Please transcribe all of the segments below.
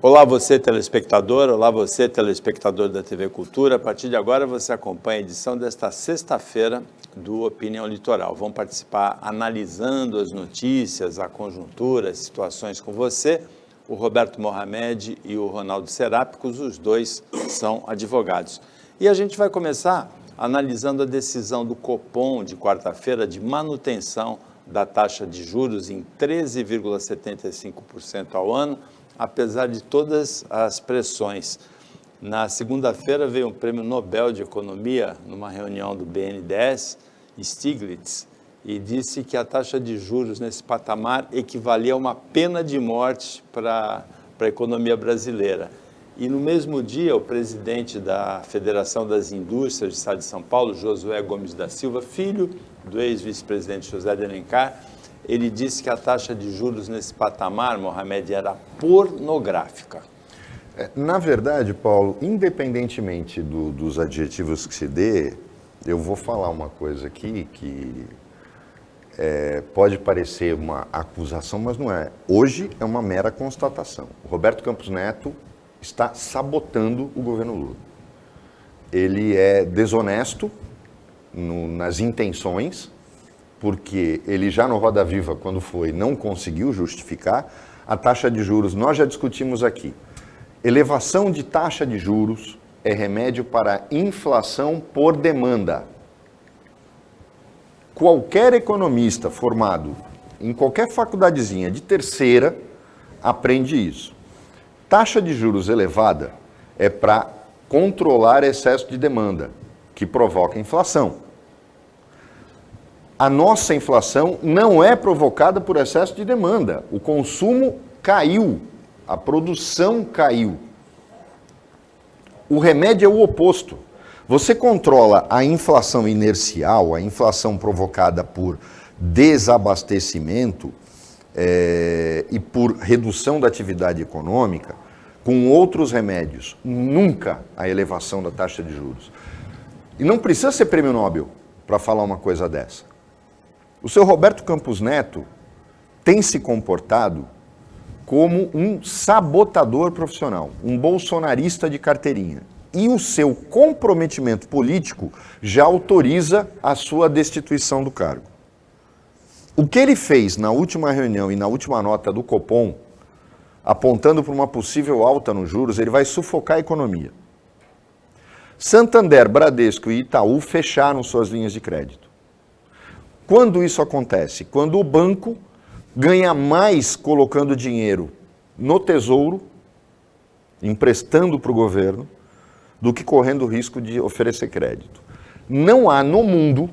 Olá você telespectador, olá você telespectador da TV Cultura. A partir de agora você acompanha a edição desta sexta-feira do Opinião Litoral. Vão participar analisando as notícias, a conjuntura, as situações com você, o Roberto Mohamed e o Ronaldo Serápicos, os dois são advogados. E a gente vai começar analisando a decisão do Copom de quarta-feira de manutenção da taxa de juros em 13,75% ao ano, apesar de todas as pressões. Na segunda-feira veio um prêmio Nobel de Economia, numa reunião do BNDES, Stiglitz, e disse que a taxa de juros nesse patamar equivalia a uma pena de morte para a economia brasileira. E no mesmo dia, o presidente da Federação das Indústrias do Estado de São Paulo, Josué Gomes da Silva, filho do ex-vice-presidente José de Alencar, ele disse que a taxa de juros nesse patamar, Mohamed, era pornográfica. Na verdade, Paulo, independentemente dos adjetivos que se dê, eu vou falar uma coisa aqui que pode parecer uma acusação, mas não é. Hoje é uma mera constatação. O Roberto Campos Neto está sabotando o governo Lula. Ele é desonesto nas intenções, porque ele já no Roda Viva, quando foi, não conseguiu justificar a taxa de juros. Nós já discutimos aqui. Elevação de taxa de juros é remédio para inflação por demanda. Qualquer economista formado em qualquer faculdadezinha de terceira aprende isso. Taxa de juros elevada é para controlar excesso de demanda, que provoca inflação. A nossa inflação não é provocada por excesso de demanda. O consumo caiu, a produção caiu. O remédio é o oposto. Você controla a inflação inercial, a inflação provocada por desabastecimento e por redução da atividade econômica, com outros remédios. Nunca a elevação da taxa de juros. E não precisa ser prêmio Nobel para falar uma coisa dessa. O seu Roberto Campos Neto tem se comportado como um sabotador profissional, um bolsonarista de carteirinha. E o seu comprometimento político já autoriza a sua destituição do cargo. O que ele fez na última reunião e na última nota do Copom, apontando para uma possível alta nos juros, ele vai sufocar a economia. Santander, Bradesco e Itaú fecharam suas linhas de crédito. Quando isso acontece? Quando o banco ganha mais colocando dinheiro no tesouro, emprestando para o governo, do que correndo o risco de oferecer crédito. Não há no mundo,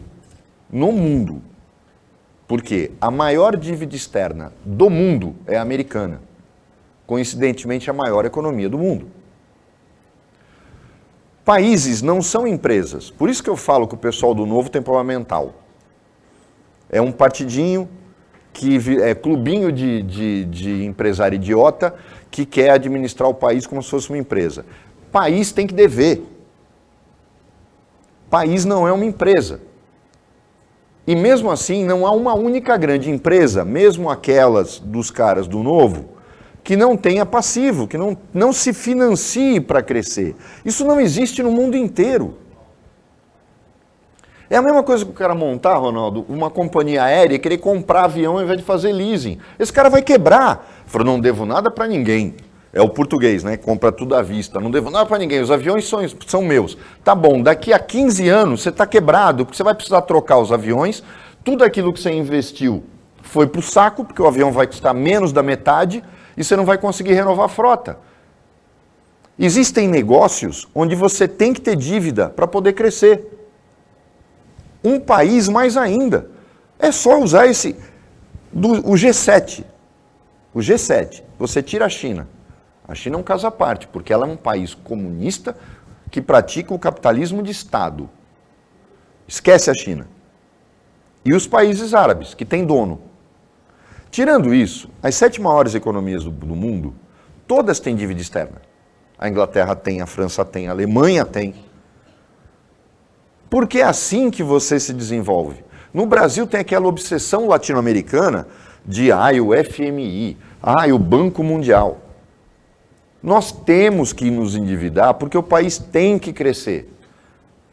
porque a maior dívida externa do mundo é a americana, coincidentemente a maior economia do mundo. Países não são empresas, por isso que eu falo que o pessoal do Novo tem problema mental. É um partidinho, clubinho de empresário idiota que quer administrar o país como se fosse uma empresa. País tem que dever. País não é uma empresa. E mesmo assim, não há uma única grande empresa, mesmo aquelas dos caras do Novo, que não tenha passivo, que não se financie para crescer. Isso não existe no mundo inteiro. É a mesma coisa que o cara montar, Ronaldo, uma companhia aérea e querer comprar avião ao invés de fazer leasing. Esse cara vai quebrar. Falou, não devo nada para ninguém. É o português, né? Compra tudo à vista. Não devo nada para ninguém. Os aviões são meus. Tá bom, daqui a 15 anos você está quebrado, porque você vai precisar trocar os aviões. Tudo aquilo que você investiu foi para o saco, porque o avião vai custar menos da metade e você não vai conseguir renovar a frota. Existem negócios onde você tem que ter dívida para poder crescer. Um país mais ainda. É só usar o G7. O G7. Você tira a China. A China é um caso à parte, porque ela é um país comunista que pratica o capitalismo de Estado. Esquece a China. E os países árabes, que têm dono. Tirando isso, as 7 maiores economias do mundo, todas têm dívida externa. A Inglaterra tem, a França tem, a Alemanha tem. Porque é assim que você se desenvolve. No Brasil tem aquela obsessão latino-americana de o FMI, o Banco Mundial. Nós temos que nos endividar porque o país tem que crescer.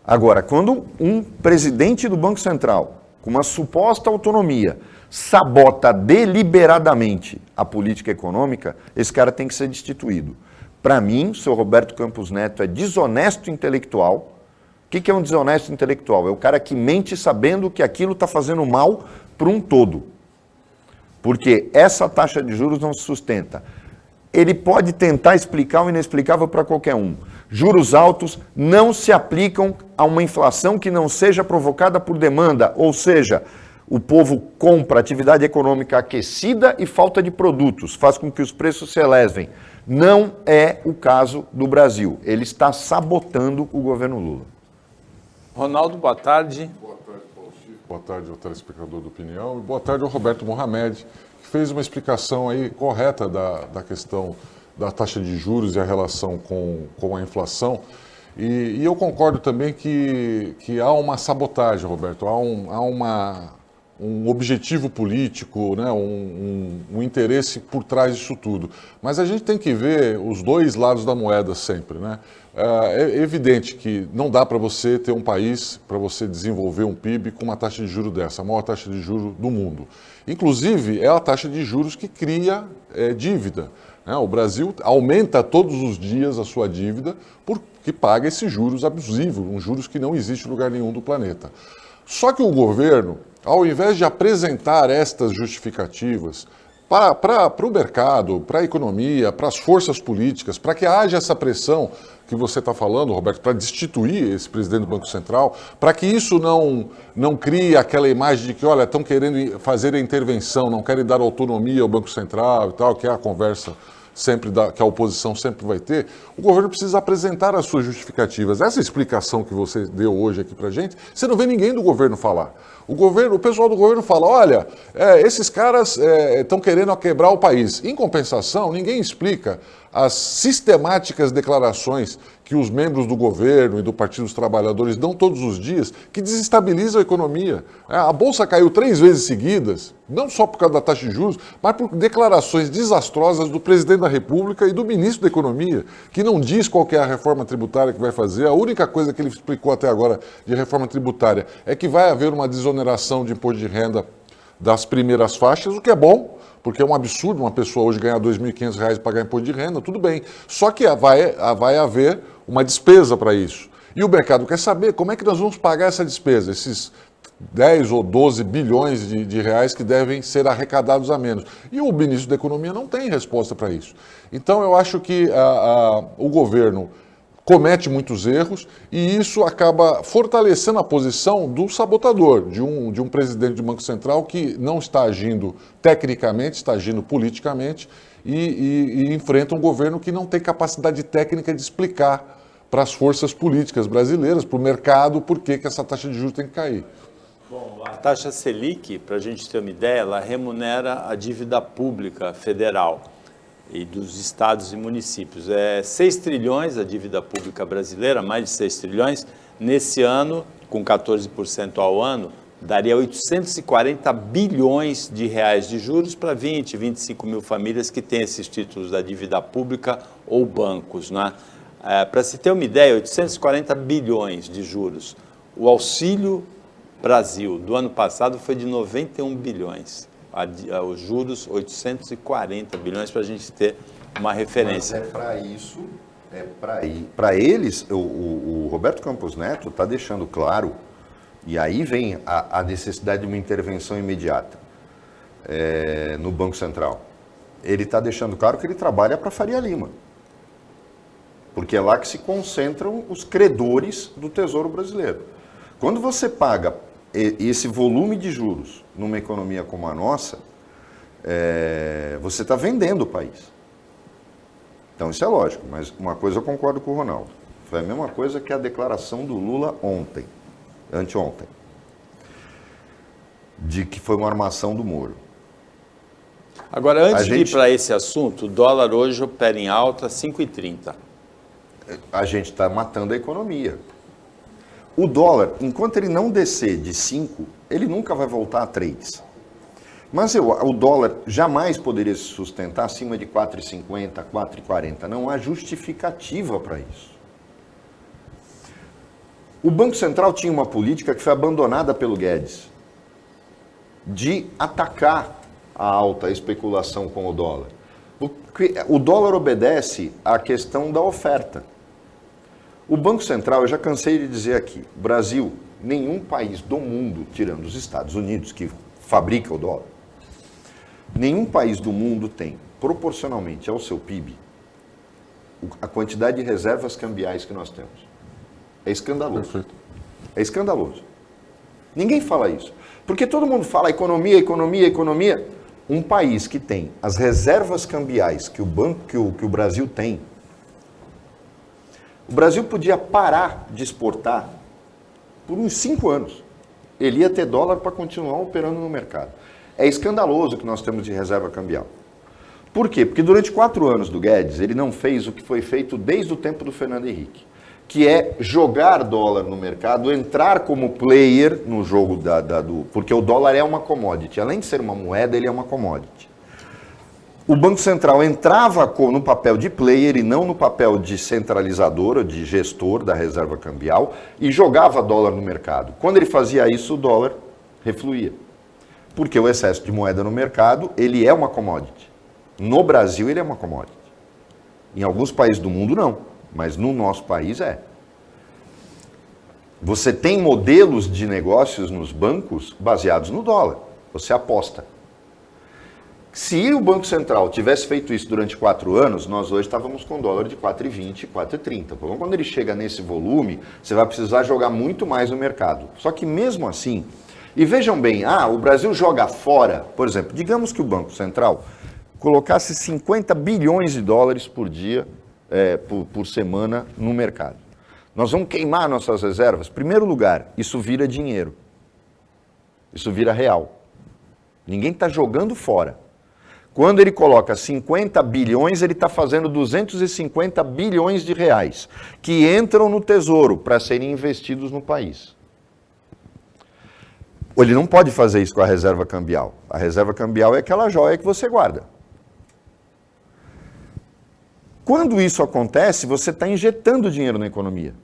Agora, quando um presidente do Banco Central, com uma suposta autonomia, sabota deliberadamente a política econômica, esse cara tem que ser destituído. Para mim, o senhor Roberto Campos Neto é desonesto intelectual. O que é um desonesto intelectual? É o cara que mente sabendo que aquilo está fazendo mal para um todo. Porque essa taxa de juros não se sustenta. Ele pode tentar explicar o inexplicável para qualquer um. Juros altos não se aplicam a uma inflação que não seja provocada por demanda, ou seja, o povo compra atividade econômica aquecida e falta de produtos, faz com que os preços se elevem. Não é o caso do Brasil. Ele está sabotando o governo Lula. Ronaldo, boa tarde. Boa tarde, Paulo Chico. Boa tarde ao telespectador do Opinião. E boa tarde ao Roberto Mohamed, que fez uma explicação aí correta da questão da taxa de juros e a relação com a inflação. E eu concordo também que há uma sabotagem, Roberto, há um objetivo político, né, um interesse por trás disso tudo. Mas a gente tem que ver os dois lados da moeda sempre, né? É evidente que não dá para você ter um país, para você desenvolver um PIB com uma taxa de juros dessa, a maior taxa de juros do mundo. Inclusive, é a taxa de juros que cria dívida. Né? O Brasil aumenta todos os dias a sua dívida porque paga esses juros abusivos, juros que não existem em lugar nenhum do planeta. Só que o governo, ao invés de apresentar estas justificativas para o mercado, para a economia, para as forças políticas, para que haja essa pressão que você está falando, Roberto, para destituir esse presidente do Banco Central, para que isso não crie aquela imagem de que, olha, estão querendo fazer a intervenção, não querem dar autonomia ao Banco Central e tal, que é a conversa que a oposição sempre vai ter, o governo precisa apresentar as suas justificativas. Essa explicação que você deu hoje aqui para a gente, você não vê ninguém do governo falar. O pessoal do governo fala, olha, esses caras estão querendo quebrar o país. Em compensação, ninguém explica as sistemáticas declarações que os membros do governo e do Partido dos Trabalhadores dão todos os dias, que desestabilizam a economia. A Bolsa caiu 3 vezes seguidas, não só por causa da taxa de juros, mas por declarações desastrosas do presidente da República e do ministro da Economia, que não diz qual que é a reforma tributária que vai fazer. A única coisa que ele explicou até agora de reforma tributária é que vai haver uma desoneração de imposto de renda das primeiras faixas, o que é bom, porque é um absurdo uma pessoa hoje ganhar R$ 2.500 e pagar imposto de renda, tudo bem. Só que vai haver uma despesa para isso. E o mercado quer saber como é que nós vamos pagar essa despesa, esses 10 ou 12 bilhões de reais que devem ser arrecadados a menos. E o ministro da Economia não tem resposta para isso. Então eu acho que o governo comete muitos erros e isso acaba fortalecendo a posição do sabotador, de um presidente do Banco Central que não está agindo tecnicamente, está agindo politicamente e enfrenta um governo que não tem capacidade técnica de explicar para as forças políticas brasileiras, para o mercado, por que essa taxa de juros tem que cair. Bom, a taxa Selic, para a gente ter uma ideia, ela remunera a dívida pública federal e dos estados e municípios. 6 trilhões a dívida pública brasileira, mais de 6 trilhões. Nesse ano, com 14% ao ano, daria 840 bilhões de reais de juros para 25 mil famílias que têm esses títulos da dívida pública ou bancos, né? Para se ter uma ideia, 840 bilhões de juros. O Auxílio Brasil do ano passado foi de 91 bilhões. Os juros, 840 bilhões, para a gente ter uma referência. Mas para isso, para eles, o Roberto Campos Neto está deixando claro, e aí vem a necessidade de uma intervenção imediata no Banco Central. Ele está deixando claro que ele trabalha para Faria Lima, porque é lá que se concentram os credores do Tesouro Brasileiro. Quando você paga esse volume de juros numa economia como a nossa, você está vendendo o país. Então isso é lógico, mas uma coisa eu concordo com o Ronaldo. Foi a mesma coisa que a declaração do Lula anteontem, de que foi uma armação do Moro. Agora, antes de ir para esse assunto, o dólar hoje opera em alta 5,30. A gente está matando a economia. O dólar, enquanto ele não descer de 5, ele nunca vai voltar a 3. Mas o dólar jamais poderia se sustentar acima de 4,50, 4,40. Não há justificativa para isso. O Banco Central tinha uma política que foi abandonada pelo Guedes, de atacar a alta especulação com o dólar. O dólar obedece à questão da oferta. O Banco Central, eu já cansei de dizer aqui, Brasil, nenhum país do mundo, tirando os Estados Unidos, que fabrica o dólar, nenhum país do mundo tem, proporcionalmente ao seu PIB, a quantidade de reservas cambiais que nós temos. É escandaloso. Perfeito. É escandaloso. Ninguém fala isso. Porque todo mundo fala economia, economia, economia. Um país que tem as reservas cambiais que o Brasil tem, o Brasil podia parar de exportar por uns 5 anos. Ele ia ter dólar para continuar operando no mercado. É escandaloso o que nós temos de reserva cambial. Por quê? Porque durante 4 anos do Guedes, ele não fez o que foi feito desde o tempo do Fernando Henrique, que é jogar dólar no mercado, entrar como player no jogo porque o dólar é uma commodity. Além de ser uma moeda, ele é uma commodity. O Banco Central entrava no papel de player e não no papel de centralizador ou de gestor da reserva cambial e jogava dólar no mercado. Quando ele fazia isso, o dólar refluía. Porque o excesso de moeda no mercado, ele é uma commodity. No Brasil, ele é uma commodity. Em alguns países do mundo, não. Mas no nosso país é. Você tem modelos de negócios nos bancos baseados no dólar. Você aposta. Se o Banco Central tivesse feito isso durante 4 anos, nós hoje estávamos com dólar de 4,20, 4,30. Quando ele chega nesse volume, você vai precisar jogar muito mais no mercado. Só que mesmo assim, e vejam bem, o Brasil joga fora, por exemplo, digamos que o Banco Central colocasse 50 bilhões de dólares por dia, por semana no mercado. Nós vamos queimar nossas reservas. Primeiro lugar, isso vira dinheiro. Isso vira real. Ninguém está jogando fora. Quando ele coloca 50 bilhões, ele está fazendo 250 bilhões de reais, que entram no Tesouro para serem investidos no país. Ele não pode fazer isso com a reserva cambial. A reserva cambial é aquela joia que você guarda. Quando isso acontece, você está injetando dinheiro na economia.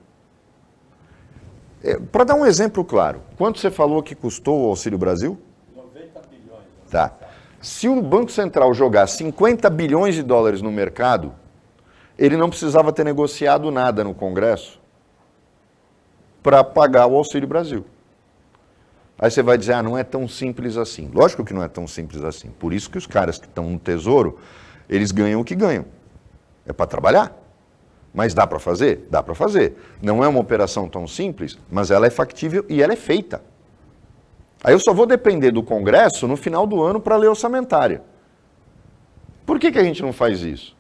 Para dar um exemplo claro, quanto você falou que custou o Auxílio Brasil? 90 bilhões. Tá. Se o Banco Central jogar 50 bilhões de dólares no mercado, ele não precisava ter negociado nada no Congresso para pagar o Auxílio Brasil. Aí você vai dizer, não é tão simples assim. Lógico que não é tão simples assim. Por isso que os caras que estão no Tesouro, eles ganham o que ganham. É para trabalhar. Mas dá para fazer? Dá para fazer. Não é uma operação tão simples, mas ela é factível e ela é feita. Aí eu só vou depender do Congresso no final do ano para ler orçamentária. Por que a gente não faz isso?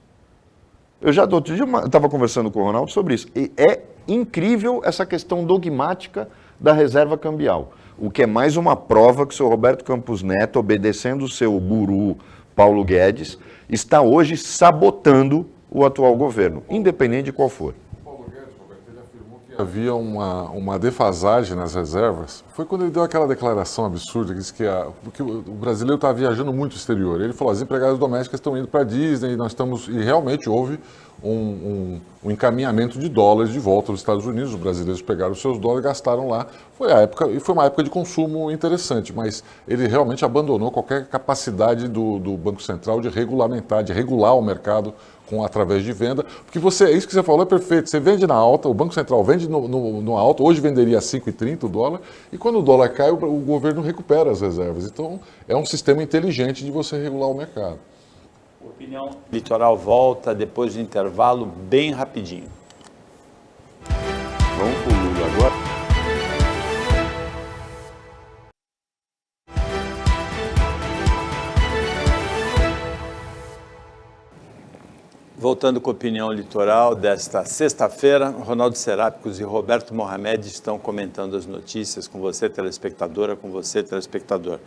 Outro dia eu estava conversando com o Ronaldo sobre isso. E é incrível essa questão dogmática da reserva cambial. O que é mais uma prova que o senhor Roberto Campos Neto, obedecendo o seu guru Paulo Guedes, está hoje sabotando o atual governo, independente de qual for. Paulo Guedes, Roberto, ele afirmou que havia uma defasagem nas reservas. Foi quando ele deu aquela declaração absurda, que disse que porque o brasileiro está viajando muito no exterior. Ele falou, as empregadas domésticas estão indo para a Disney, e realmente houve um encaminhamento de dólares de volta aos Estados Unidos. Os brasileiros pegaram os seus dólares e gastaram lá. Foi uma época de consumo interessante, mas ele realmente abandonou qualquer capacidade do Banco Central de regulamentar, de regular o mercado através de venda, porque isso que você falou é perfeito, você vende na alta, o Banco Central vende no alto, hoje venderia a 5,30 o dólar, e quando o dólar cai, o governo recupera as reservas. Então, é um sistema inteligente de você regular o mercado. Opinião Litoral volta depois do intervalo, bem rapidinho. Vamos para o Lula agora. Voltando com a Opinião Litoral desta sexta-feira, Ronaldo Serápicos e Roberto Mohamed estão comentando as notícias com você, telespectadora, com você, telespectador.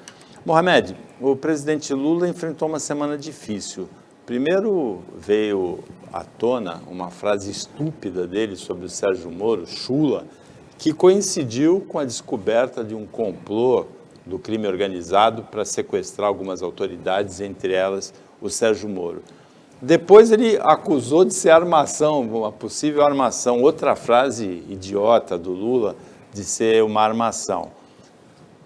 Mohamed, o presidente Lula enfrentou uma semana difícil. Primeiro veio à tona uma frase estúpida dele sobre o Sérgio Moro, chula, que coincidiu com a descoberta de um complô do crime organizado para sequestrar algumas autoridades, entre elas o Sérgio Moro. Depois ele acusou de ser armação, uma possível armação, outra frase idiota do Lula de ser uma armação.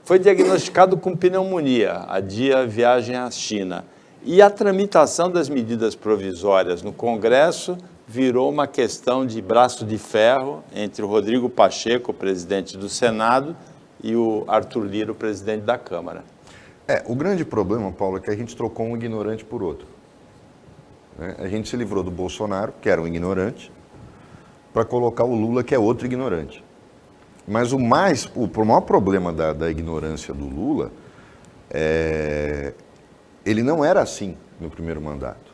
Foi diagnosticado com pneumonia, adia a viagem à China. E a tramitação das medidas provisórias no Congresso virou uma questão de braço de ferro entre o Rodrigo Pacheco, presidente do Senado, e o Arthur Lira, o presidente da Câmara. O grande problema, Paulo, é que a gente trocou um ignorante por outro. A gente se livrou do Bolsonaro, que era um ignorante, para colocar o Lula, que é outro ignorante. Mas o maior problema da ignorância do Lula ele não era assim no primeiro mandato.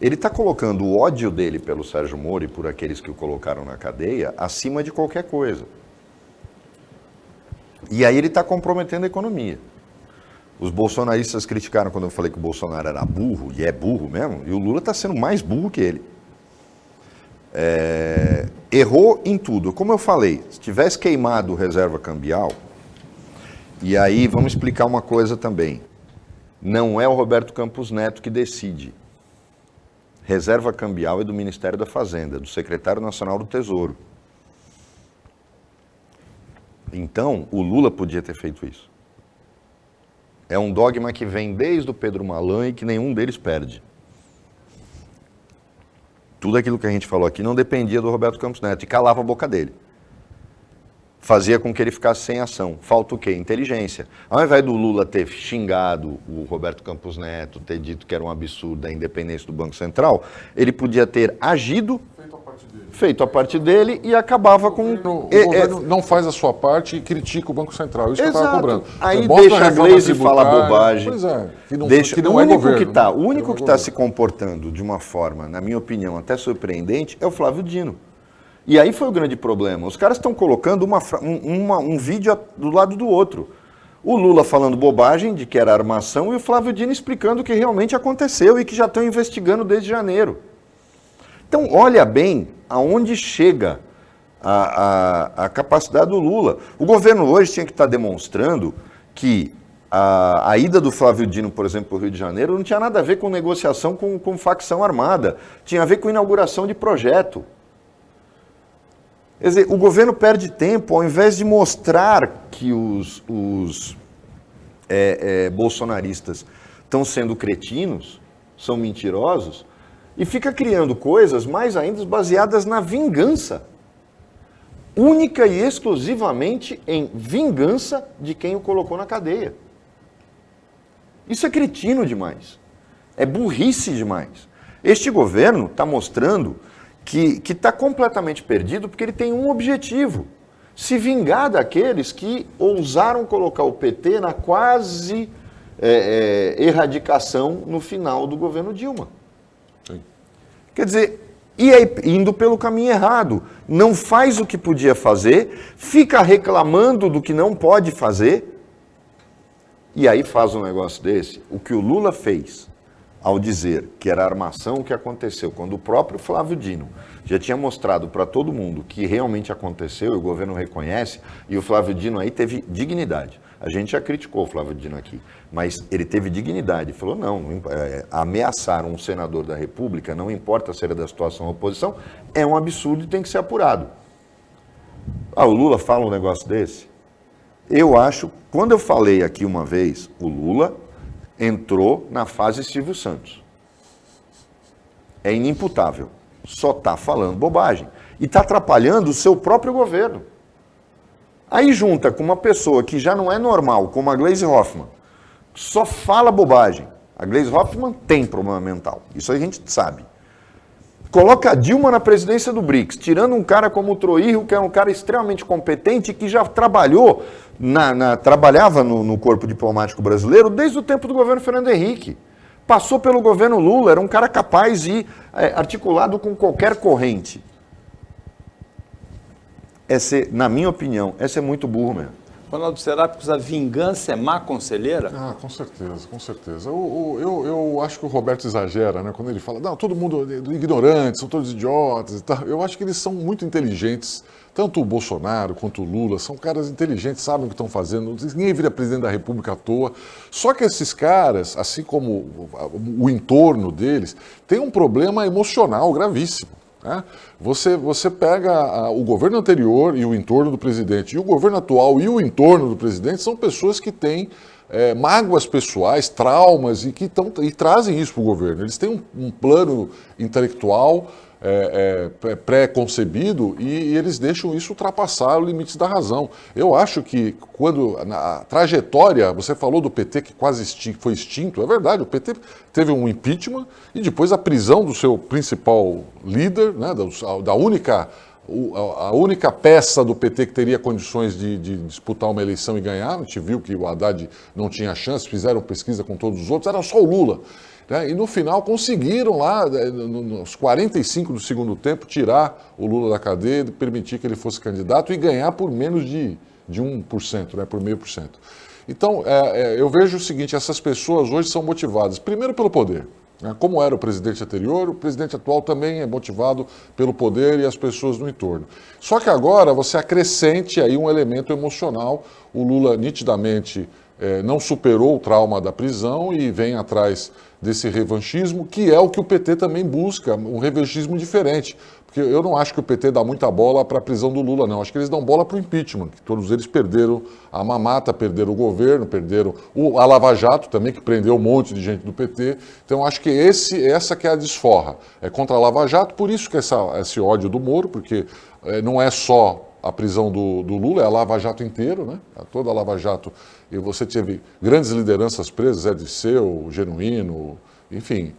Ele está colocando o ódio dele pelo Sérgio Moro e por aqueles que o colocaram na cadeia acima de qualquer coisa. E aí ele está comprometendo a economia. Os bolsonaristas criticaram quando eu falei que o Bolsonaro era burro, e é burro mesmo, e o Lula está sendo mais burro que ele. Errou em tudo. Como eu falei, se tivesse queimado reserva cambial, e aí vamos explicar uma coisa também. Não é o Roberto Campos Neto que decide. Reserva cambial é do Ministério da Fazenda, do Secretário Nacional do Tesouro. Então, o Lula podia ter feito isso. É um dogma que vem desde o Pedro Malan e que nenhum deles perde. Tudo aquilo que a gente falou aqui não dependia do Roberto Campos Neto e calava a boca dele. Fazia com que ele ficasse sem ação. Falta o quê? Inteligência. Ao invés do Lula ter xingado o Roberto Campos Neto, ter dito que era um absurdo a independência do Banco Central, ele podia ter agido, feito a parte dele e acabava com... O governo não faz a sua parte e critica o Banco Central. Isso que eu estava cobrando. Aí mostra deixa a Gleisi falar bobagem. Pois é, que não, deixa, que não o é único governo. o único que está se comportando de uma forma, na minha opinião, até surpreendente, é o Flávio Dino. E aí foi o grande problema. Os caras estão colocando um vídeo do lado do outro. O Lula falando bobagem de que era armação e o Flávio Dino explicando o que realmente aconteceu e que já estão investigando desde janeiro. Então, olha bem aonde chega a capacidade do Lula. O governo hoje tinha que estar demonstrando que a ida do Flávio Dino, por exemplo, para o Rio de Janeiro, não tinha nada a ver com negociação com facção armada. Tinha a ver com inauguração de projeto. Quer dizer, o governo perde tempo, ao invés de mostrar que os bolsonaristas estão sendo cretinos, são mentirosos, e fica criando coisas mais ainda baseadas na vingança. Única e exclusivamente em vingança de quem o colocou na cadeia. Isso é cretino demais. É burrice demais. Este governo está mostrando que está completamente perdido porque ele tem um objetivo: se vingar daqueles que ousaram colocar o PT na quase erradicação no final do governo Dilma. Sim. Quer dizer, e aí, indo pelo caminho errado, não faz o que podia fazer, fica reclamando do que não pode fazer, e aí faz um negócio desse. O que o Lula fez ao dizer que era armação o que aconteceu, quando o próprio Flávio Dino já tinha mostrado para todo mundo que realmente aconteceu, e o governo reconhece, e o Flávio Dino aí teve dignidade. A gente já criticou o Flávio Dino aqui, mas ele teve dignidade. Falou, não, ameaçar um senador da República, não importa se era da situação ou oposição, é um absurdo e tem que ser apurado. O Lula fala um negócio desse? Eu acho, quando eu falei aqui uma vez, o Lula entrou na fase Silvio Santos. É inimputável. Só está falando bobagem. E está atrapalhando o seu próprio governo. Aí junta com uma pessoa que já não é normal, como a Gleisi Hoffmann, só fala bobagem. A Gleisi Hoffmann tem problema mental. Isso a gente sabe. Coloca a Dilma na presidência do BRICS, tirando um cara como o Troirro, que é um cara extremamente competente, que já trabalhou, trabalhava no corpo diplomático brasileiro desde o tempo do governo Fernando Henrique. Passou pelo governo Lula, era um cara capaz e articulado com qualquer corrente. Na minha opinião, esse é muito burro mesmo. Ronaldo, será que a vingança é má conselheira? Ah, com certeza, com certeza. Eu acho que o Roberto exagera, né? Quando ele fala, não, todo mundo é ignorante, são todos idiotas e tal. Eu acho que eles são muito inteligentes, tanto o Bolsonaro quanto o Lula, são caras inteligentes, sabem o que estão fazendo, ninguém vira presidente da República à toa. Só que esses caras, assim como o entorno deles, tem um problema emocional gravíssimo. Né? Você pega o governo anterior e o entorno do presidente, e o governo atual e o entorno do presidente são pessoas que têm mágoas pessoais, traumas e e trazem isso para o governo. Eles têm um plano intelectual pré-concebido e eles deixam isso ultrapassar os limites da razão. Eu acho que quando na trajetória, você falou do PT que quase foi extinto, é verdade, o PT teve um impeachment e depois a prisão do seu principal líder, né, a única peça do PT que teria condições de disputar uma eleição e ganhar. A gente viu que o Haddad não tinha chance, fizeram pesquisa com todos os outros, era só o Lula. Né? E no final conseguiram lá, nos 45 do segundo tempo, tirar o Lula da cadeia, permitir que ele fosse candidato e ganhar por menos de 1%, né? Por 0,5%. Então, eu vejo o seguinte, essas pessoas hoje são motivadas, primeiro pelo poder. Como era o presidente anterior, o presidente atual também é motivado pelo poder e as pessoas no entorno. Só que agora você acrescente aí um elemento emocional. O Lula nitidamente não superou o trauma da prisão e vem atrás desse revanchismo, que é o que o PT também busca, um revanchismo diferente. Porque eu não acho que o PT dá muita bola para a prisão do Lula, não. Acho que eles dão bola para o impeachment, que todos eles perderam a mamata, perderam o governo, perderam a Lava Jato também, que prendeu um monte de gente do PT. Então, acho que essa que é a desforra. É contra a Lava Jato, por isso que esse ódio do Moro, porque não é só a prisão do Lula, é a Lava Jato inteiro, né? Toda a Lava Jato. E você teve grandes lideranças presas, Zé Dirceu, Genuíno, enfim.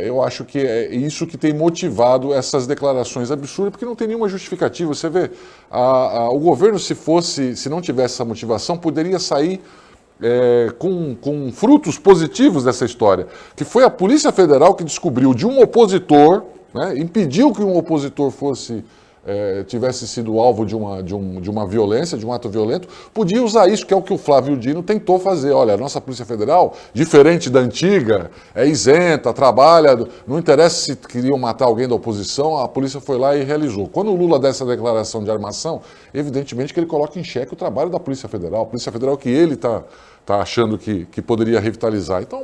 Eu acho que é isso que tem motivado essas declarações absurdas, porque não tem nenhuma justificativa. Você vê, o governo, se não tivesse essa motivação, poderia sair com frutos positivos dessa história, que foi a Polícia Federal que descobriu de um opositor, né, impediu que um opositor tivesse sido alvo de uma violência, de um ato violento, podia usar isso, que é o que o Flávio Dino tentou fazer. Olha, a nossa Polícia Federal, diferente da antiga, é isenta, trabalha, não interessa se queriam matar alguém da oposição, a polícia foi lá e realizou. Quando o Lula dá essa declaração de armação, evidentemente que ele coloca em xeque o trabalho da Polícia Federal, a Polícia Federal que ele está achando que poderia revitalizar. Então,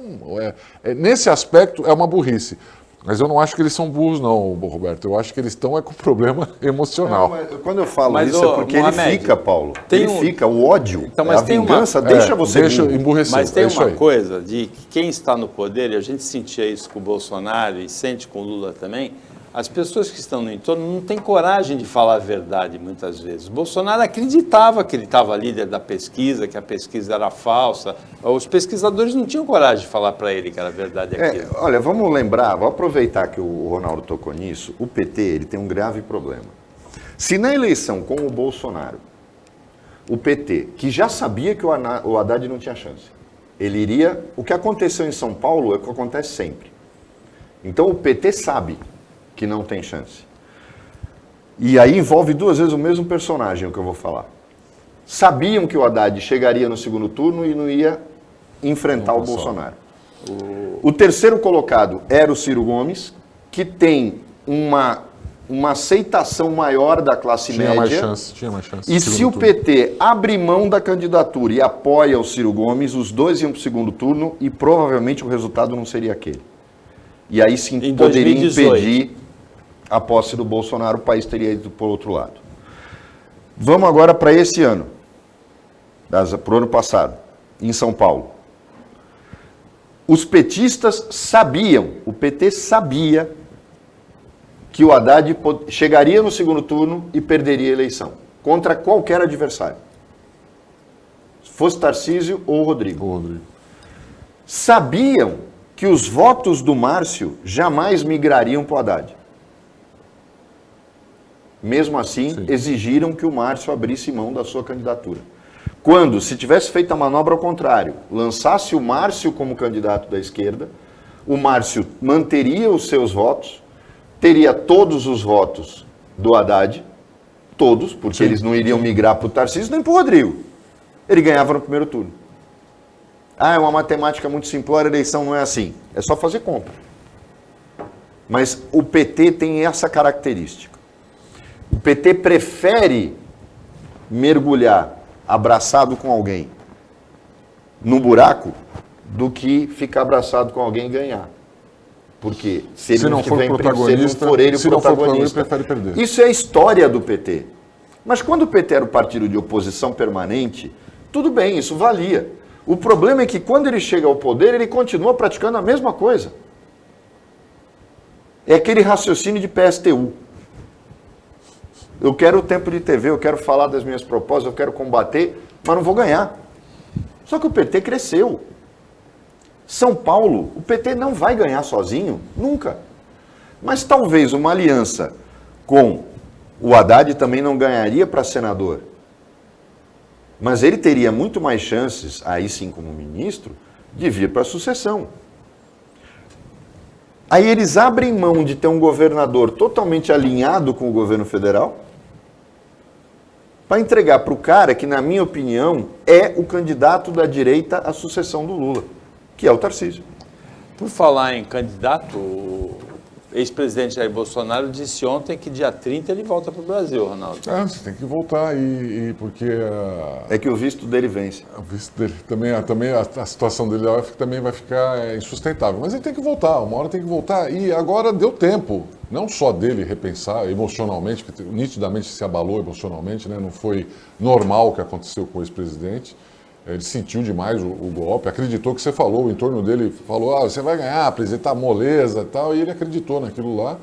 nesse aspecto, é uma burrice. Mas eu não acho que eles são burros, não, Roberto. Eu acho que eles estão com problema emocional. Não, quando eu falo isso é porque Mohamed, ele fica, Paulo. Fica, o ódio, então, a vingança deixa você emburrecer. Mas tem uma coisa de que quem está no poder, e a gente sentia isso com o Bolsonaro e sente com o Lula também, as pessoas que estão no entorno não têm coragem de falar a verdade muitas vezes. O Bolsonaro acreditava que ele estava líder da pesquisa, que a pesquisa era falsa. Os pesquisadores não tinham coragem de falar para ele que era verdade aquilo. Olha, vamos lembrar, vou aproveitar que o Ronaldo tocou nisso, o PT ele tem um grave problema. Se na eleição com o Bolsonaro, o PT, que já sabia que o Haddad não tinha chance, ele iria... O que aconteceu em São Paulo é o que acontece sempre. Então o PT sabe que não tem chance. E aí envolve duas vezes o mesmo personagem, o que eu vou falar. Sabiam que o Haddad chegaria no segundo turno e não ia enfrentar o Bolsonaro. O terceiro colocado era o Ciro Gomes, que tem uma aceitação maior da classe média. Tinha mais chance. E se o PT abre mão da candidatura e apoia o Ciro Gomes, os dois iam para o segundo turno e provavelmente o resultado não seria aquele. E aí sim poderia impedir a posse do Bolsonaro, o país teria ido por outro lado. Vamos agora para esse ano, para o ano passado, em São Paulo. Os petistas sabiam, o PT sabia que o Haddad chegaria no segundo turno e perderia a eleição, contra qualquer adversário. Fosse Tarcísio ou Rodrigo. Sabiam que os votos do Márcio jamais migrariam para o Haddad. Mesmo assim, exigiram que o Márcio abrisse mão da sua candidatura. Quando, se tivesse feito a manobra ao contrário, lançasse o Márcio como candidato da esquerda, o Márcio manteria os seus votos, teria todos os votos do Haddad, todos, porque eles não iriam migrar para o Tarcísio nem para o Rodrigo. ele ganhava no primeiro turno. Ah, é uma matemática muito simplória, a eleição não é assim. É só fazer conta. Mas o PT tem essa característica. O PT prefere mergulhar abraçado com alguém no buraco do que ficar abraçado com alguém e ganhar. Porque se ele não for protagonista, se não for ele prefere perder. Isso é a história do PT. Mas quando o PT era o partido de oposição permanente, tudo bem, isso valia. O problema é que quando ele chega ao poder, ele continua praticando a mesma coisa. É aquele raciocínio de PSTU. Eu quero o tempo de TV, eu quero falar das minhas propostas, eu quero combater, mas não vou ganhar. Só que o PT cresceu. São Paulo, o PT não vai ganhar sozinho, nunca. Mas talvez uma aliança com o Haddad também não ganharia para senador. Mas ele teria muito mais chances, aí sim como ministro, de vir para a sucessão. Aí eles abrem mão de ter um governador totalmente alinhado com o governo federal para entregar para o cara que, na minha opinião, é o candidato da direita à sucessão do Lula, que é o Tarcísio. Por falar em candidato, o ex-presidente Jair Bolsonaro disse ontem que dia 30 ele volta para o Brasil, Ronaldo. Você tem que voltar, porque... É que o visto dele vence. O visto dele, também a situação dele também vai ficar insustentável. Mas ele tem que voltar, uma hora tem que voltar. E agora deu tempo, não só dele repensar emocionalmente, que nitidamente se abalou emocionalmente, né? Não foi normal o que aconteceu com o ex-presidente. Ele sentiu demais o golpe, acreditou que você falou, o entorno dele falou, você vai ganhar, apresentar moleza e tal, e ele acreditou naquilo lá.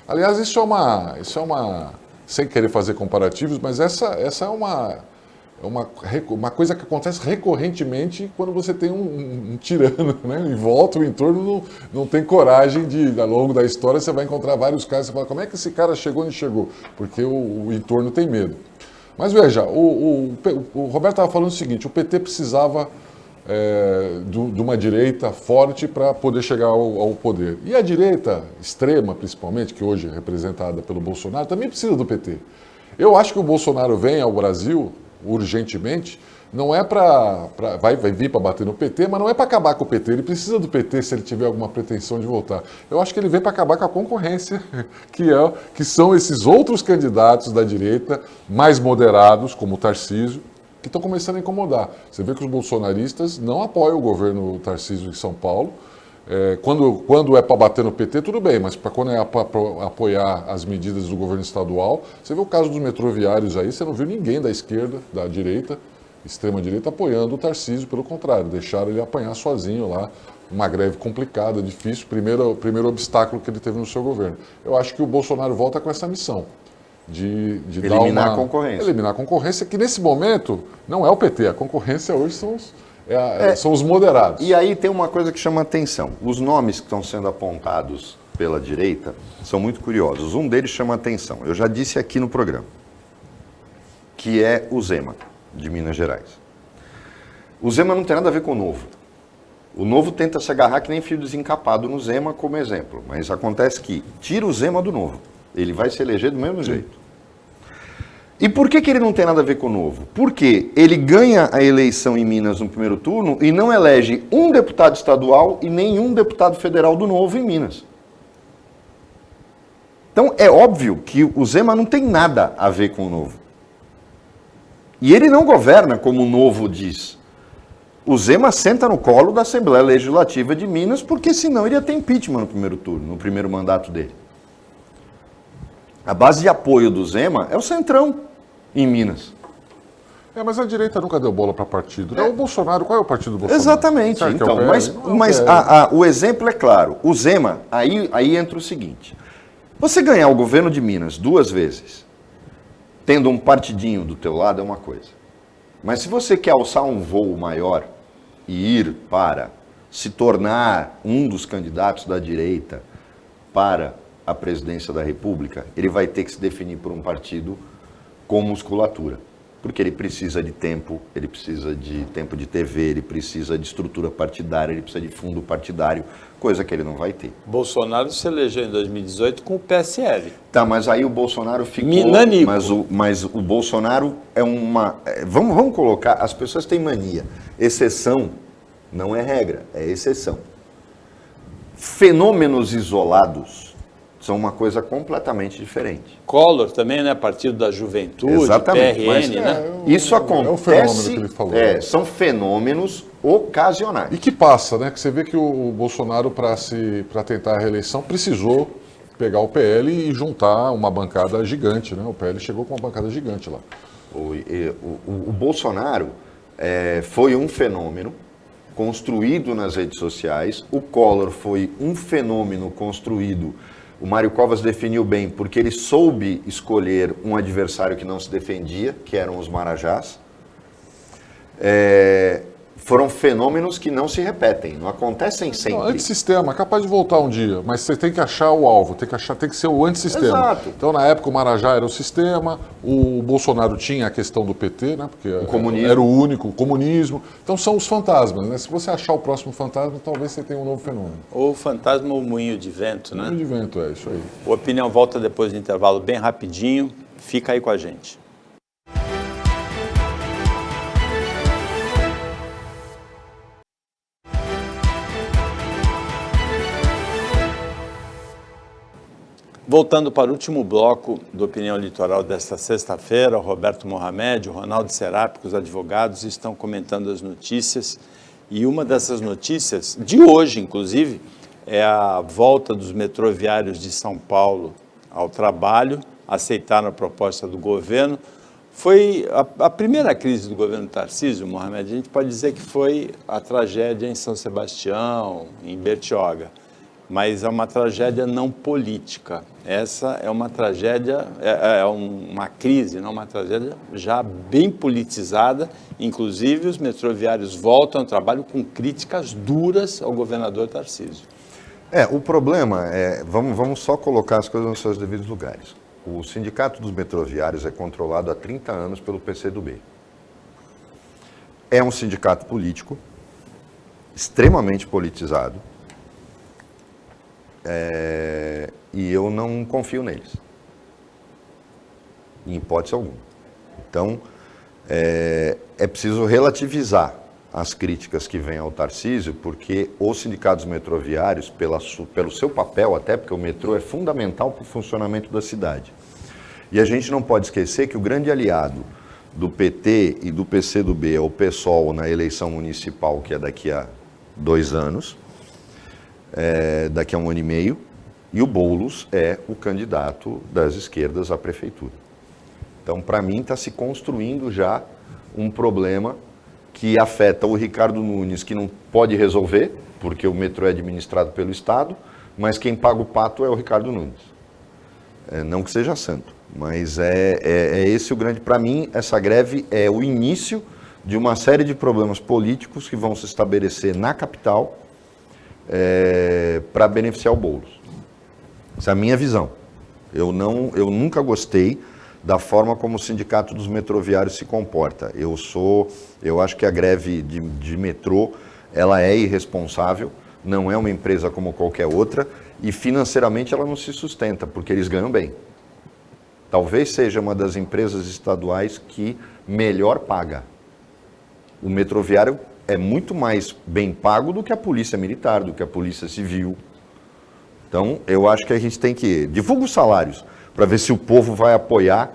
Aliás, isso é uma sem querer fazer comparativos, mas essa é uma coisa que acontece recorrentemente quando você tem um tirano, né? Em volta, o entorno não tem coragem de, ao longo da história, você vai encontrar vários casos, você fala, como é que esse cara chegou onde chegou? Porque o entorno tem medo. Mas veja, o Roberto estava falando o seguinte, o PT precisava de uma direita forte para poder chegar ao poder. E a direita extrema, principalmente, que hoje é representada pelo Bolsonaro, também precisa do PT. Eu acho que o Bolsonaro vem ao Brasil urgentemente, não é vai vir para bater no PT, mas não é para acabar com o PT. Ele precisa do PT se ele tiver alguma pretensão de voltar. Eu acho que ele vem para acabar com a concorrência, que são esses outros candidatos da direita, mais moderados, como o Tarcísio, que estão começando a incomodar. Você vê que os bolsonaristas não apoiam o governo Tarcísio em São Paulo. Quando é para bater no PT, tudo bem, mas quando é para apoiar as medidas do governo estadual, você vê o caso dos metroviários aí, você não viu ninguém da esquerda, da direita, extrema-direita, apoiando o Tarcísio, pelo contrário, deixaram ele apanhar sozinho lá, uma greve complicada, difícil, primeiro obstáculo que ele teve no seu governo. Eu acho que o Bolsonaro volta com essa missão, de eliminar a concorrência. Eliminar a concorrência, que nesse momento não é o PT, a concorrência hoje são os moderados. E aí tem uma coisa que chama atenção, os nomes que estão sendo apontados pela direita são muito curiosos, um deles chama atenção, eu já disse aqui no programa, que é o Zema, de Minas Gerais. O Zema não tem nada a ver com o Novo. O Novo tenta se agarrar que nem fio desencapado no Zema como exemplo, mas acontece que tira o Zema do Novo. Ele vai se eleger do mesmo jeito. E por que ele não tem nada a ver com o Novo? Porque ele ganha a eleição em Minas no primeiro turno e não elege um deputado estadual e nenhum deputado federal do Novo em Minas. Então é óbvio que o Zema não tem nada a ver com o Novo. E ele não governa como o Novo diz. O Zema senta no colo da Assembleia Legislativa de Minas, porque senão iria ter impeachment no primeiro turno, no primeiro mandato dele. A base de apoio do Zema é o Centrão, em Minas. Mas a direita nunca deu bola para partido. O Bolsonaro, qual é o partido do Bolsonaro? Exatamente. Então, mas o exemplo é claro. O Zema, aí entra o seguinte. Você ganhar o governo de Minas 2 vezes, tendo um partidinho do teu lado é uma coisa. Mas se você quer alçar um voo maior e ir para se tornar um dos candidatos da direita para a presidência da República, ele vai ter que se definir por um partido com musculatura. Porque ele precisa de tempo de TV, ele precisa de estrutura partidária, ele precisa de fundo partidário, coisa que ele não vai ter. Bolsonaro se elegeu em 2018 com o PSL. Tá, mas aí o Bolsonaro ficou... Minanico. Mas o Bolsonaro é uma... Vamos colocar, as pessoas têm mania. Exceção não é regra, é exceção. Fenômenos isolados são uma coisa completamente diferente. Collor também, né? Partido da Juventude, exatamente, PRN, né? Isso acontece... É o fenômeno que ele falou. São fenômenos ocasionais. E que passa, né? Que você vê que o Bolsonaro, para tentar a reeleição, precisou pegar o PL e juntar uma bancada gigante, né? O PL chegou com uma bancada gigante lá. O Bolsonaro foi um fenômeno construído nas redes sociais. O Collor foi um fenômeno construído... O Mário Covas definiu bem, porque ele soube escolher um adversário que não se defendia, que eram os Marajás. Foram fenômenos que não se repetem, não acontecem sempre. Não, antissistema, capaz de voltar um dia, mas você tem que achar o alvo, tem que ser o antissistema. Exato. Então, na época, o Marajá era o sistema, o Bolsonaro tinha a questão do PT, né? Porque o comunismo. Era o único, o comunismo. Então, são os fantasmas, né? Se você achar o próximo fantasma, talvez você tenha um novo fenômeno. Ou o fantasma ou o moinho de vento, né? Moinho de vento, é isso aí. O Opinião volta depois do intervalo bem rapidinho. Fica aí com a gente. Voltando para o último bloco do Opinião Litoral desta sexta-feira, o Roberto Mohamed, o Ronaldo Serápico, os advogados estão comentando as notícias. E uma dessas notícias, de hoje inclusive, é a volta dos metroviários de São Paulo ao trabalho, aceitaram a proposta do governo. Foi a primeira crise do governo Tarcísio, Mohamed, a gente pode dizer que foi a tragédia em São Sebastião, em Bertioga. Mas é uma tragédia não política. Essa é uma tragédia, uma crise, não uma tragédia já bem politizada. Inclusive, os metroviários voltam ao trabalho com críticas duras ao governador Tarcísio. O problema vamos só colocar as coisas nos seus devidos lugares. O Sindicato dos Metroviários é controlado há 30 anos pelo PCdoB. É um sindicato político, extremamente politizado, e eu não confio neles, em hipótese alguma. Então, é preciso relativizar as críticas que vêm ao Tarcísio, porque os sindicatos metroviários, pelo seu papel até, porque o metrô é fundamental para o funcionamento da cidade. E a gente não pode esquecer que o grande aliado do PT e do PCdoB é o PSOL na eleição municipal, que é daqui a 2 anos, daqui a 1 ano e meio, e o Boulos é o candidato das esquerdas à prefeitura. Então, para mim, está se construindo já um problema que afeta o Ricardo Nunes, que não pode resolver, porque o metrô é administrado pelo Estado, mas quem paga o pato é o Ricardo Nunes. Não que seja santo, mas é esse o grande... Para mim, essa greve é o início de uma série de problemas políticos que vão se estabelecer na capital para beneficiar o Boulos. Essa é a minha visão. Eu nunca gostei da forma como o Sindicato dos Metroviários se comporta. Eu acho que a greve de metrô, ela é irresponsável, não é uma empresa como qualquer outra, e financeiramente ela não se sustenta, porque eles ganham bem. Talvez seja uma das empresas estaduais que melhor paga. O metroviário é muito mais bem pago do que a polícia militar, do que a polícia civil. Então, eu acho que a gente tem que... Divulga os salários, para ver se o povo vai apoiar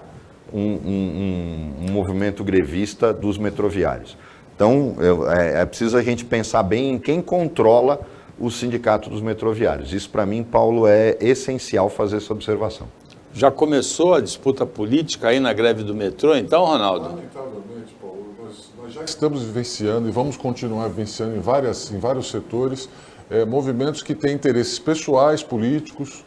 um movimento grevista dos metroviários. Então, é preciso a gente pensar bem em quem controla o sindicato dos metroviários. Isso, para mim, Paulo, é essencial fazer essa observação. Já começou a disputa política aí na greve do metrô, então, Ronaldo? Lamentavelmente, Paulo, nós já estamos vivenciando e vamos continuar vivenciando em vários setores movimentos que têm interesses pessoais, políticos,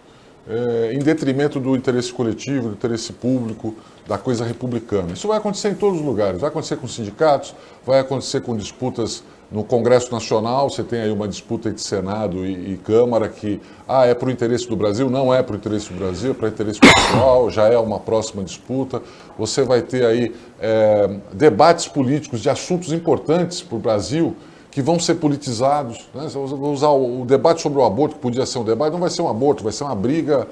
em detrimento do interesse coletivo, do interesse público, da coisa republicana. Isso vai acontecer em todos os lugares, vai acontecer com sindicatos, vai acontecer com disputas No Congresso Nacional, você tem aí uma disputa entre Senado e Câmara que é para o interesse do Brasil, não é para o interesse do Brasil, é para o interesse pessoal, já é uma próxima disputa. Você vai ter aí debates políticos de assuntos importantes para o Brasil que vão ser politizados. Né? Você vai usar o debate sobre o aborto, que podia ser um debate, não vai ser um aborto, vai ser uma briga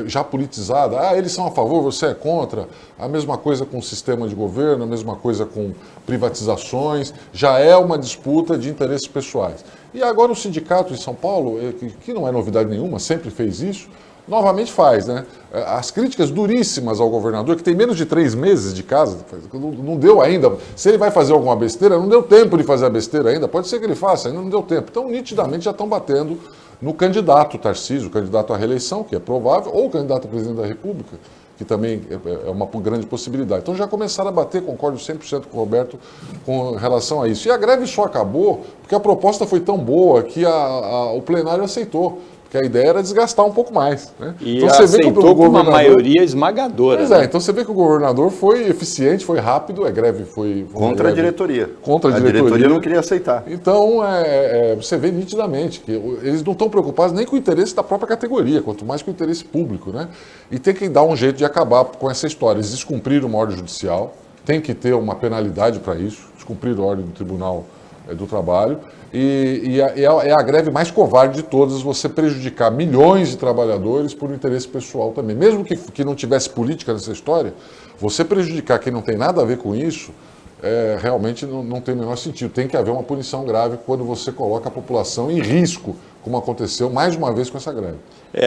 já politizada. Eles são a favor, você é contra. A mesma coisa com o sistema de governo, a mesma coisa com privatizações. Já é uma disputa de interesses pessoais. E agora o sindicato em São Paulo, que não é novidade nenhuma, sempre fez isso, novamente faz, né? As críticas duríssimas ao governador, que tem menos de 3 meses de casa, não deu ainda. Se ele vai fazer alguma besteira, não deu tempo de fazer a besteira ainda. Pode ser que ele faça, ainda não deu tempo. Então, nitidamente, já estão batendo no candidato Tarcísio, o candidato à reeleição, que é provável, ou o candidato a presidente da República, que também é uma grande possibilidade. Então já começaram a bater, concordo 100% com o Roberto com relação a isso. E a greve só acabou porque a proposta foi tão boa que o plenário aceitou. Porque a ideia era desgastar um pouco mais. Né? E então, você aceitou vê que com uma maioria esmagadora. Pois né? Então você vê que o governador foi eficiente, foi rápido, a greve foi contra a diretoria. Contra a diretoria não queria aceitar. Então você vê nitidamente que eles não estão preocupados nem com o interesse da própria categoria, quanto mais com o interesse público. Né? E tem que dar um jeito de acabar com essa história. Eles descumpriram uma ordem judicial, tem que ter uma penalidade para isso, descumpriram a ordem do Tribunal do Trabalho. E é a greve mais covarde de todas, você prejudicar milhões de trabalhadores por um interesse pessoal também. Mesmo que não tivesse política nessa história, você prejudicar quem não tem nada a ver com isso, realmente não tem o menor sentido. Tem que haver uma punição grave quando você coloca a população em risco, como aconteceu mais uma vez com essa greve.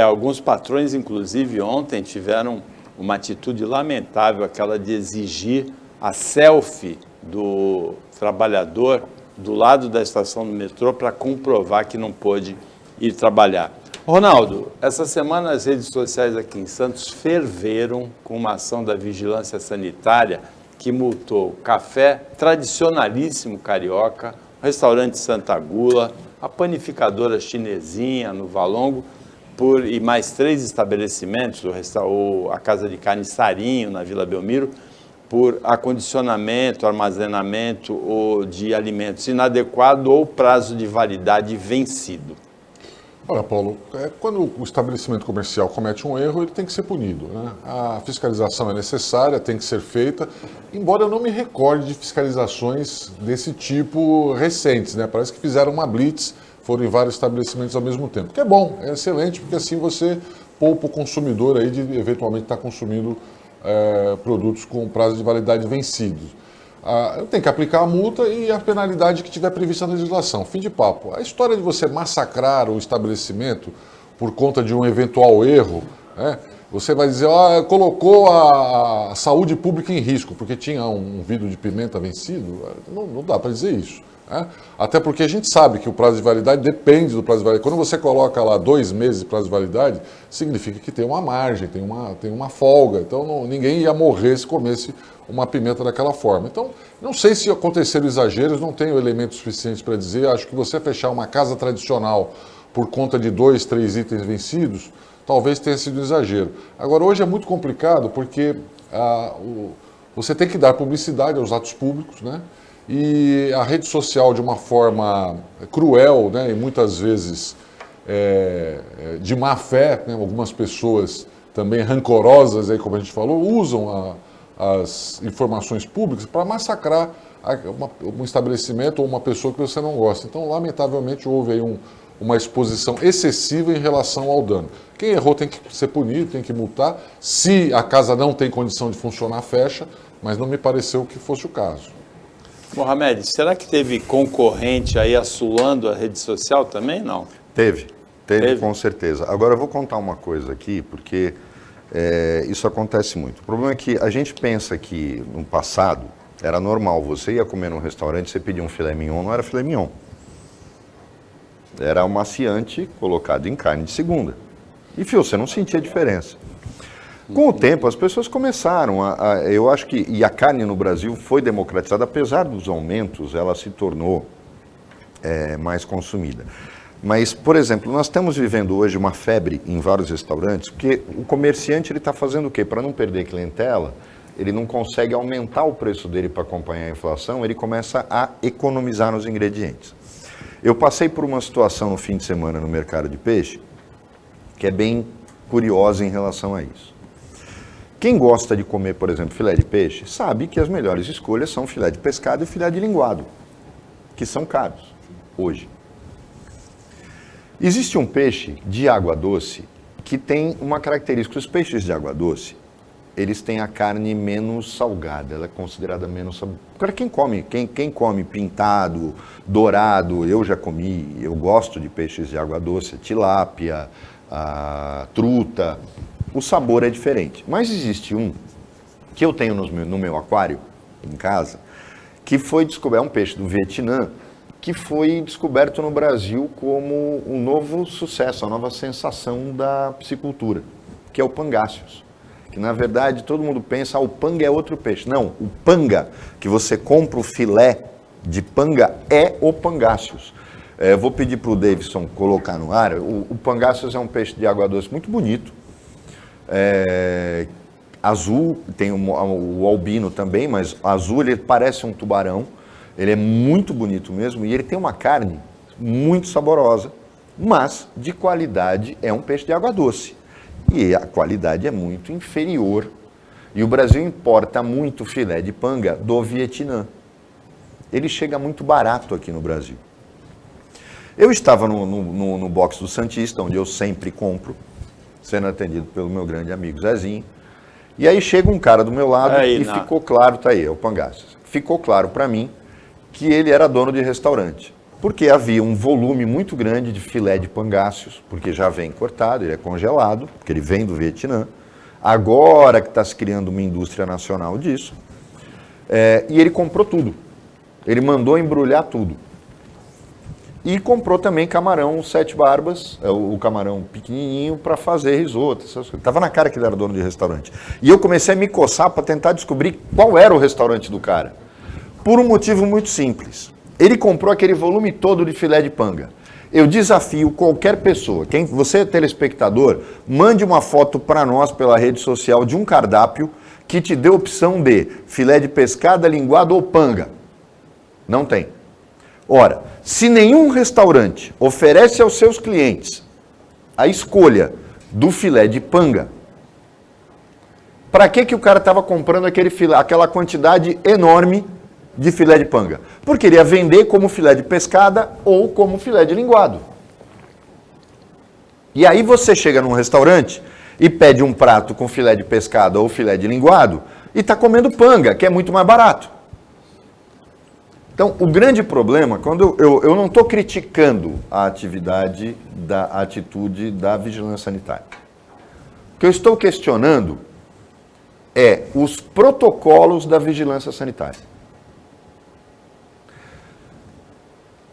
Alguns patrões, inclusive, ontem tiveram uma atitude lamentável, aquela de exigir a selfie do trabalhador do lado da estação do metrô para comprovar que não pôde ir trabalhar. Ronaldo, essa semana as redes sociais aqui em Santos ferveram com uma ação da Vigilância Sanitária que multou Café Tradicionalíssimo Carioca, o restaurante Santa Gula, a panificadora Chinesinha no Valongo e mais 3 estabelecimentos, a Casa de Carne Sarinho na Vila Belmiro, por acondicionamento, armazenamento de alimentos inadequado ou prazo de validade vencido. Olha, Paulo, quando o estabelecimento comercial comete um erro, ele tem que ser punido. Né? A fiscalização é necessária, tem que ser feita, embora eu não me recorde de fiscalizações desse tipo recentes. Né? Parece que fizeram uma blitz, foram em vários estabelecimentos ao mesmo tempo. Que é bom, é excelente, porque assim você poupa o consumidor aí de eventualmente estar consumindo produtos com prazo de validade vencidos. Tem que aplicar a multa e a penalidade que tiver prevista na legislação. Fim de papo. A história de você massacrar o estabelecimento por conta de um eventual erro, né? Você vai dizer, colocou a saúde pública em risco, porque tinha um vidro de pimenta vencido. Não dá para dizer isso. Né? Até porque a gente sabe que o prazo de validade depende do prazo de validade. Quando você coloca lá 2 meses de prazo de validade, significa que tem uma margem, tem uma folga. Então ninguém ia morrer se comesse uma pimenta daquela forma. Então, não sei se aconteceram exageros, não tenho elementos suficientes para dizer. Acho que você fechar uma casa tradicional por conta de 2, 3 itens vencidos, talvez tenha sido um exagero. Agora, hoje é muito complicado porque você tem que dar publicidade aos atos públicos, né? E a rede social, de uma forma cruel, né, e muitas vezes de má fé, né, algumas pessoas também rancorosas, aí, como a gente falou, usam as informações públicas para massacrar um estabelecimento ou uma pessoa que você não gosta. Então, lamentavelmente, houve aí uma exposição excessiva em relação ao dano. Quem errou tem que ser punido, tem que multar. Se a casa não tem condição de funcionar, fecha, mas não me pareceu que fosse o caso. Mohamed, será que teve concorrente aí assolando a rede social também? Não? Teve com certeza. Agora eu vou contar uma coisa aqui, porque isso acontece muito. O problema é que a gente pensa que no passado era normal, você ia comer num restaurante, você pedia um filé mignon, não era filé mignon. Era um maciante colocado em carne de segunda. E você não sentia diferença. Com o tempo, as pessoas começaram eu acho que, e a carne no Brasil foi democratizada, apesar dos aumentos, ela se tornou mais consumida. Mas, por exemplo, nós estamos vivendo hoje uma febre em vários restaurantes, porque o comerciante está fazendo o quê? Para não perder clientela, ele não consegue aumentar o preço dele para acompanhar a inflação, ele começa a economizar nos ingredientes. Eu passei por uma situação no fim de semana no mercado de peixe, que é bem curiosa em relação a isso. Quem gosta de comer, por exemplo, filé de peixe, sabe que as melhores escolhas são filé de pescado e filé de linguado, que são caros hoje. Existe um peixe de água doce que tem uma característica. Os peixes de água doce, eles têm a carne menos salgada, ela é considerada menos salgada. Agora, quem come pintado, dourado, eu já comi, eu gosto de peixes de água doce, tilápia, truta, o sabor é diferente. Mas existe um que eu tenho no meu aquário, em casa, que foi descoberto, é um peixe do Vietnã, que foi descoberto no Brasil como um novo sucesso, a nova sensação da piscicultura, que é o pangáceos. Que na verdade todo mundo pensa, o panga é outro peixe. Não, o panga, que você compra o filé de panga, é o pangáceos. Eu vou pedir para o Davidson colocar no ar. O pangáceos é um peixe de água doce muito bonito. Azul, tem o albino também, mas azul ele parece um tubarão. Ele é muito bonito mesmo e ele tem uma carne muito saborosa, mas de qualidade é um peixe de água doce. E a qualidade é muito inferior. E o Brasil importa muito filé de panga do Vietnã. Ele chega muito barato aqui no Brasil. Eu estava no box do Santista, onde eu sempre compro, sendo atendido pelo meu grande amigo Zezinho. E aí chega um cara do meu lado ficou claro, tá aí, é o Pangáceos. Ficou claro para mim que ele era dono de restaurante, porque havia um volume muito grande de filé de pangáceos, porque já vem cortado, ele é congelado, porque ele vem do Vietnã, agora que está se criando uma indústria nacional disso, e ele comprou tudo, ele mandou embrulhar tudo. E comprou também camarão 7 barbas, o camarão pequenininho, para fazer risoto. Estava na cara que ele era dono de restaurante. E eu comecei a me coçar para tentar descobrir qual era o restaurante do cara. Por um motivo muito simples. Ele comprou aquele volume todo de filé de panga. Eu desafio qualquer pessoa, você telespectador, mande uma foto para nós pela rede social de um cardápio que te dê opção de filé de pescada, linguado ou panga. Não tem. Ora, se nenhum restaurante oferece aos seus clientes a escolha do filé de panga, para que o cara estava comprando aquele filé, aquela quantidade enorme de filé de panga? Porque ele ia vender como filé de pescada ou como filé de linguado. E aí você chega num restaurante e pede um prato com filé de pescada ou filé de linguado e está comendo panga, que é muito mais barato. Então, o grande problema, quando eu não estou criticando a atitude da vigilância sanitária. O que eu estou questionando é os protocolos da vigilância sanitária.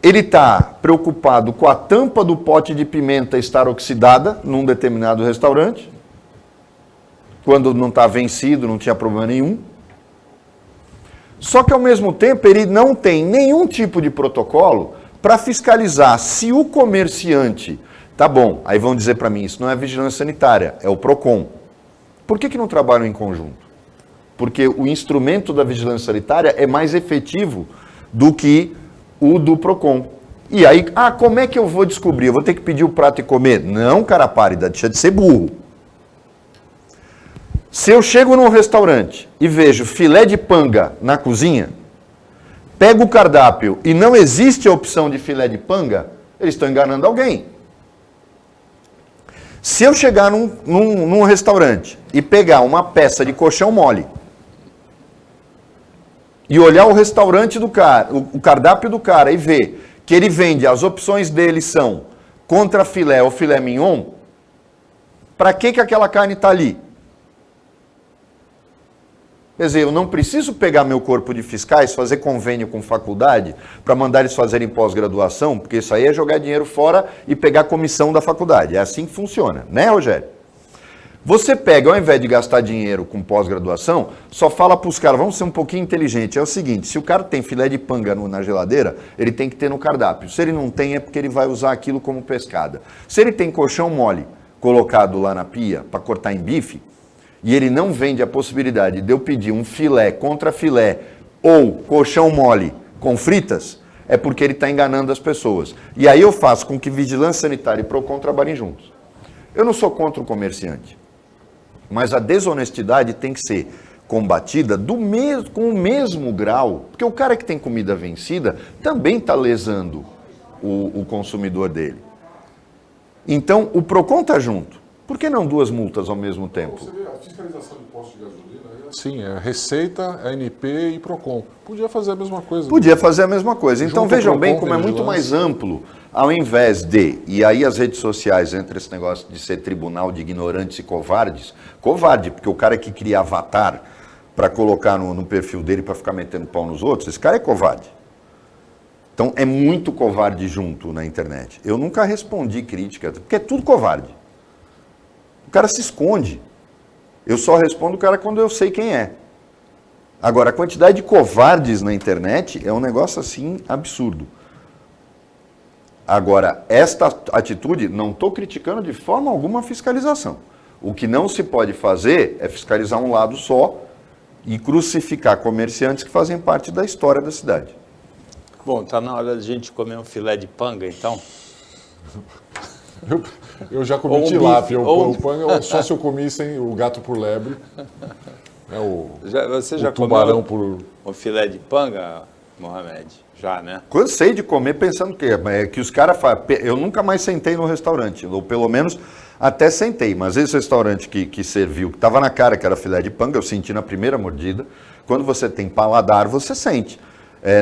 Ele está preocupado com a tampa do pote de pimenta estar oxidada num determinado restaurante, quando não está vencido, não tinha problema nenhum. Só que, ao mesmo tempo, ele não tem nenhum tipo de protocolo para fiscalizar se o comerciante... Tá bom, aí vão dizer para mim, isso não é vigilância sanitária, é o PROCON. Por que não trabalham em conjunto? Porque o instrumento da vigilância sanitária é mais efetivo do que o do PROCON. E aí, como é que eu vou descobrir? Eu vou ter que pedir o prato e comer? Não, cara pálida, deixa de ser burro. Se eu chego num restaurante e vejo filé de panga na cozinha, pego o cardápio e não existe a opção de filé de panga, eles estão enganando alguém. Se eu chegar num restaurante e pegar uma peça de colchão mole e olhar o restaurante do cara, o cardápio do cara e ver que ele vende, as opções dele são contra filé ou filé mignon, para que aquela carne está ali? Quer dizer, eu não preciso pegar meu corpo de fiscais, fazer convênio com faculdade para mandar eles fazerem pós-graduação, porque isso aí é jogar dinheiro fora e pegar comissão da faculdade. É assim que funciona, né, Rogério? Você pega, ao invés de gastar dinheiro com pós-graduação, só fala para os caras, vamos ser um pouquinho inteligentes. É o seguinte, se o cara tem filé de panga na geladeira, ele tem que ter no cardápio. Se ele não tem, é porque ele vai usar aquilo como pescada. Se ele tem colchão mole colocado lá na pia para cortar em bife, e ele não vende a possibilidade de eu pedir um filé contra filé ou colchão mole com fritas, é porque ele está enganando as pessoas. E aí eu faço com que Vigilância Sanitária e Procon trabalhem juntos. Eu não sou contra o comerciante, mas a desonestidade tem que ser combatida com o mesmo grau, porque o cara que tem comida vencida também está lesando o consumidor dele. Então, o Procon está junto. Por que não 2 multas ao mesmo tempo? Você vê a fiscalização de postos de gasolina, sim, é Receita, ANP e Procon. Podia fazer a mesma coisa. Podia fazer a mesma coisa. Então Junto vejam Procon, bem como é vigilância. muito mais amplo, ao invés de, e aí as redes sociais entram esse negócio de ser tribunal de ignorantes e covardes, covarde, porque o cara que cria avatar para colocar no perfil dele para ficar metendo pau nos outros, esse cara é covarde. Então é muito covarde junto na internet. Eu nunca respondi crítica, porque é tudo covarde. O cara se esconde. Eu só respondo o cara quando eu sei quem é. Agora, a quantidade de covardes na internet é um negócio assim absurdo. Agora, esta atitude, não estou criticando de forma alguma a fiscalização. O que não se pode fazer é fiscalizar um lado só e crucificar comerciantes que fazem parte da história da cidade. Bom, está na hora de a gente comer um filé de panga, então? Eu já comi Ou um tilápia, bife, ou o panga, só se eu comi sem o gato por lebre. Você já o tubarão comeu um filé de panga, Mohamed? Já, né? Cansei de comer pensando que os caras fazem. Eu nunca mais sentei no restaurante, ou pelo menos até sentei, mas esse restaurante que serviu, que estava na cara que era filé de panga, eu senti na primeira mordida. Quando você tem paladar, você sente.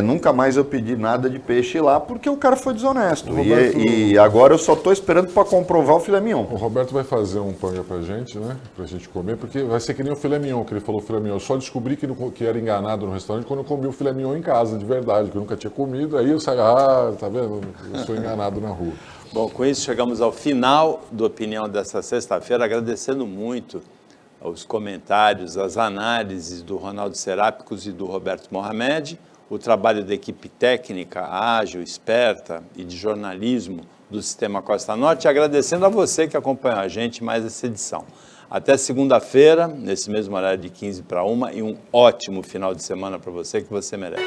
Nunca mais eu pedi nada de peixe lá, porque o cara foi desonesto. E agora eu só estou esperando para comprovar o filé mignon. O Roberto vai fazer um panga pra gente, né? Pra gente comer, porque vai ser que nem o filé mignon, que ele falou filé mignon. Eu só descobri que era enganado no restaurante quando eu comi o filé mignon em casa, de verdade, que eu nunca tinha comido. Aí eu saí, tá vendo? Eu sou enganado na rua. Bom, com isso chegamos ao final do Opinião desta sexta-feira, agradecendo muito os comentários, as análises do Ronaldo Serápicos e do Roberto Mohamed, o trabalho da equipe técnica, ágil, esperta e de jornalismo do Sistema Costa Norte, agradecendo a você que acompanhou a gente em mais essa edição. Até segunda-feira, nesse mesmo horário de 15 para 1, e um ótimo final de semana para você que você merece.